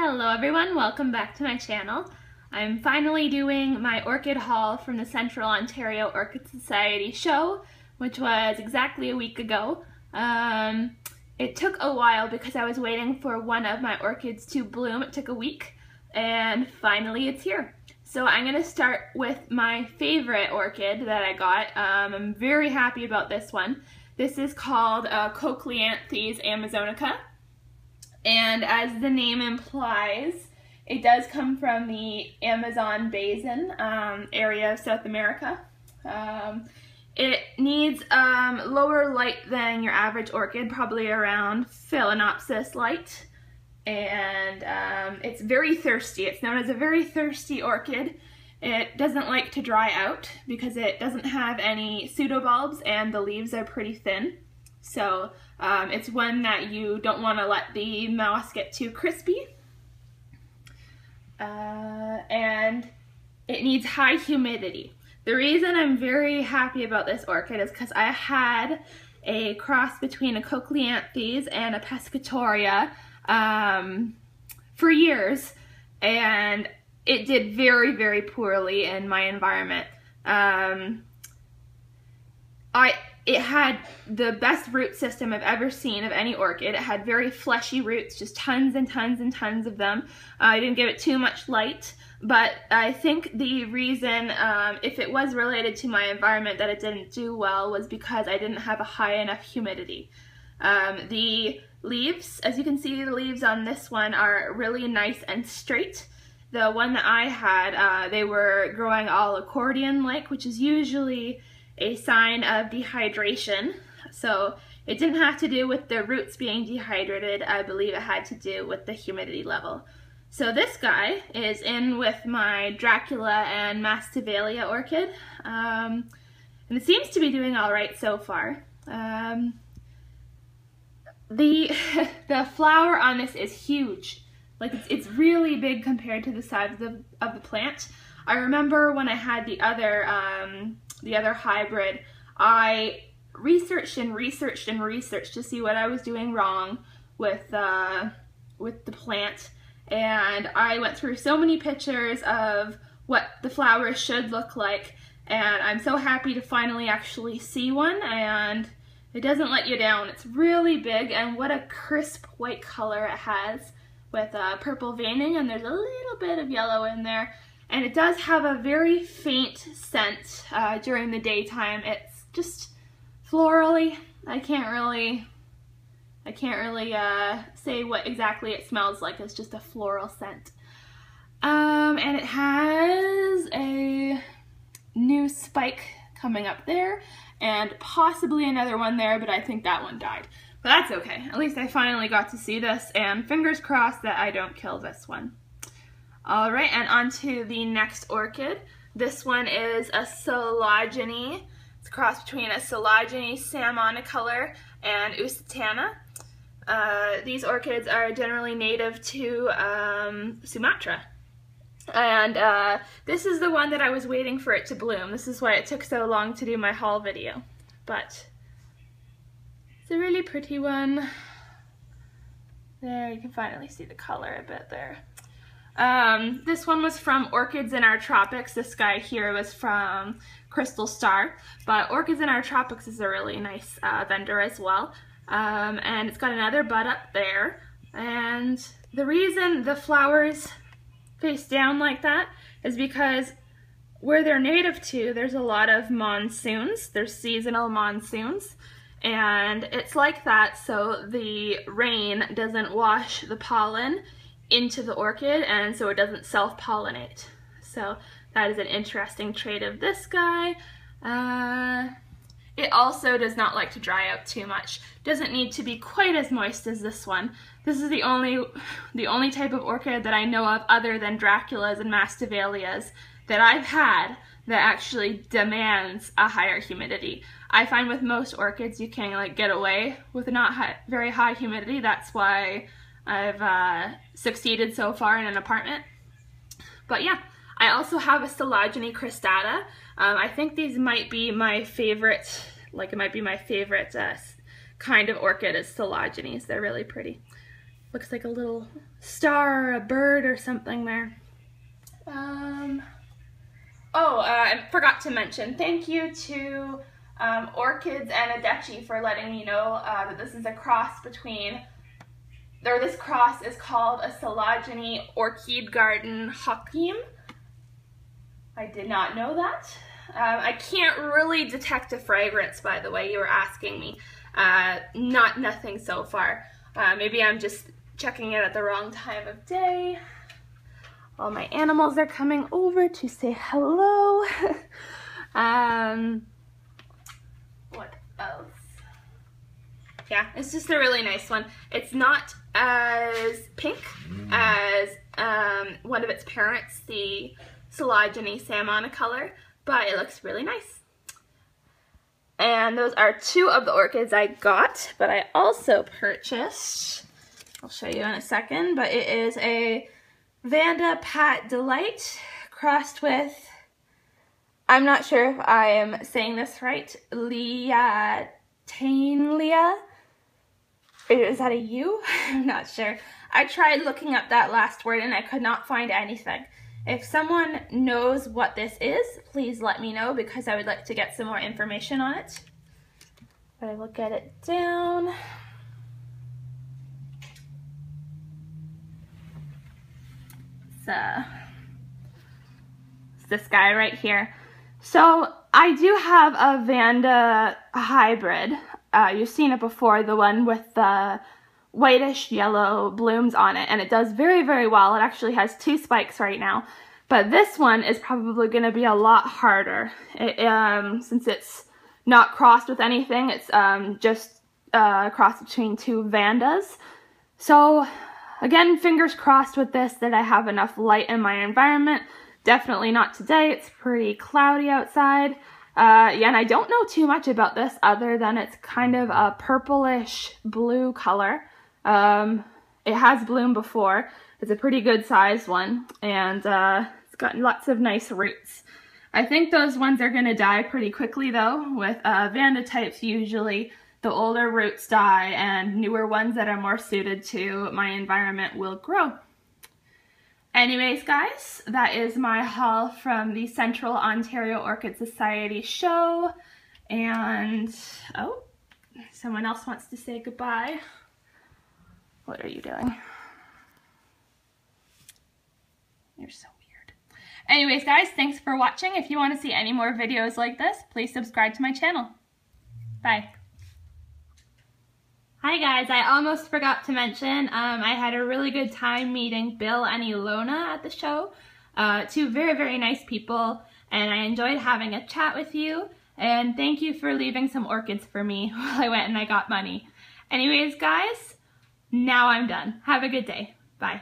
Hello everyone, welcome back to my channel. I'm finally doing my orchid haul from the Central Ontario Orchid Society show, which was exactly a week ago. It took a while because I was waiting for one of my orchids to bloom. It took a week and finally it's here. So I'm going to start with my favorite orchid that I got. I'm very happy about this one. This is called COOS amazonica. And as the name implies, it does come from the Amazon basin area of South America. It needs lower light than your average orchid, probably around Phalaenopsis light. And it's very thirsty. It's known as a very thirsty orchid. It doesn't like to dry out because it doesn't have any pseudobulbs and the leaves are pretty thin. So it's one that you don't want to let the moss get too crispy. And it needs high humidity. The reason I'm very happy about this orchid is because I had a cross between a Cochleanthes and a Pescatoria for years, and it did very, very poorly in my environment. It had the best root system I've ever seen of any orchid. It had very fleshy roots, just tons and tons and tons of them. I didn't give it too much light, but I think the reason, if it was related to my environment, that it didn't do well was because I didn't have a high enough humidity. The leaves, as you can see, the leaves on this one are really nice and straight. The one that I had, they were growing all accordion-like, which is usually a sign of dehydration. So it didn't have to do with the roots being dehydrated. I believe it had to do with the humidity level. So this guy is in with my Dracula and Masdevallia orchid, and it seems to be doing all right so far. The flower on this is huge. Like it's really big compared to the size of the plant. I remember when I had the other hybrid, I researched and researched and researched to see what I was doing wrong with the plant, and I went through so many pictures of what the flowers should look like, and I'm so happy to finally actually see one, and it doesn't let you down. It's really big, and what a crisp white color it has with purple veining, and there's a little bit of yellow in there. And it does have a very faint scent during the daytime. It's just florally. I can't really say what exactly it smells like. It's just a floral scent. And it has a new spike coming up there, and possibly another one there, but I think that one died. But that's okay. At least I finally got to see this, and fingers crossed that I don't kill this one. Alright, and on to the next orchid. This one is a Coelogene. It's a cross between a Coelogene salmonicolor and Usitana. These orchids are generally native to Sumatra. And this is the one that I was waiting for it to bloom. This is why it took so long to do my haul video. But it's a really pretty one. There, you can finally see the color a bit there. This one was from Orchids in Our Tropics. This guy here was from Crystal Star, but Orchids in Our Tropics is a really nice vendor as well. And it's got another bud up there, and the reason the flowers face down like that is because where they're native to, there's a lot of monsoons. There's seasonal monsoons, and it's like that so the rain doesn't wash the pollen into the orchid, and so it doesn't self-pollinate. So that is an interesting trait of this guy. It also does not like to dry out too much. Doesn't need to be quite as moist as this one. This is the only type of orchid that I know of other than Draculas and Masdevallias that I've had that actually demands a higher humidity. I find with most orchids you can like get away with not very high humidity. That's why I've succeeded so far in an apartment. But yeah, I also have a Coelogene cristata. I think these might be my favorite, kind of orchid is Coelogenes. They're really pretty. Looks like a little star or a bird or something there. I forgot to mention, thank you to Orchids and Adechi for letting me know that this is a cross between, or this cross is called a Silogeny Orchid Garden Hakim. I did not know that. I can't really detect a fragrance, by the way, you were asking me. Nothing so far. Maybe I'm just checking it at the wrong time of day. All my animals are coming over to say hello. What else? Yeah, it's just a really nice one. It's not as pink as one of its parents, the Silogeny Salmon color, but it looks really nice. And those are two of the orchids I got, but I also purchased, I'll show you in a second, but it is a Vanda Pat Delight crossed with, I'm not sure if I am saying this right, Liatainlia. Is that a U? I'm not sure. I tried looking up that last word and I could not find anything. If someone knows what this is, please let me know because I would like to get some more information on it. But I will get it down. It's this guy right here. So I do have a Vanda hybrid. You've seen it before, the one with the whitish yellow blooms on it, and it does very, very well. It actually has 2 spikes right now, but this one is probably going to be a lot harder. Since it's not crossed with anything, it's just a cross between 2 Vandas. So again, fingers crossed with this that I have enough light in my environment. Definitely not today. It's pretty cloudy outside. Yeah, and I don't know too much about this other than it's kind of a purplish blue color. It has bloomed before. It's a pretty good sized one, and it's got lots of nice roots. I think those ones are going to die pretty quickly though. With Vanda types, usually the older roots die and newer ones that are more suited to my environment will grow. Anyways, guys, that is my haul from the Central Ontario Orchid Society show. And, oh, someone else wants to say goodbye. What are you doing? You're so weird. Anyways, guys, thanks for watching. If you want to see any more videos like this, please subscribe to my channel. Bye. Hi guys, I almost forgot to mention, I had a really good time meeting Bill and Ilona at the show. 2 very, very nice people, and I enjoyed having a chat with you, and thank you for leaving some orchids for me while I went and I got money. Anyways guys, now I'm done. Have a good day. Bye.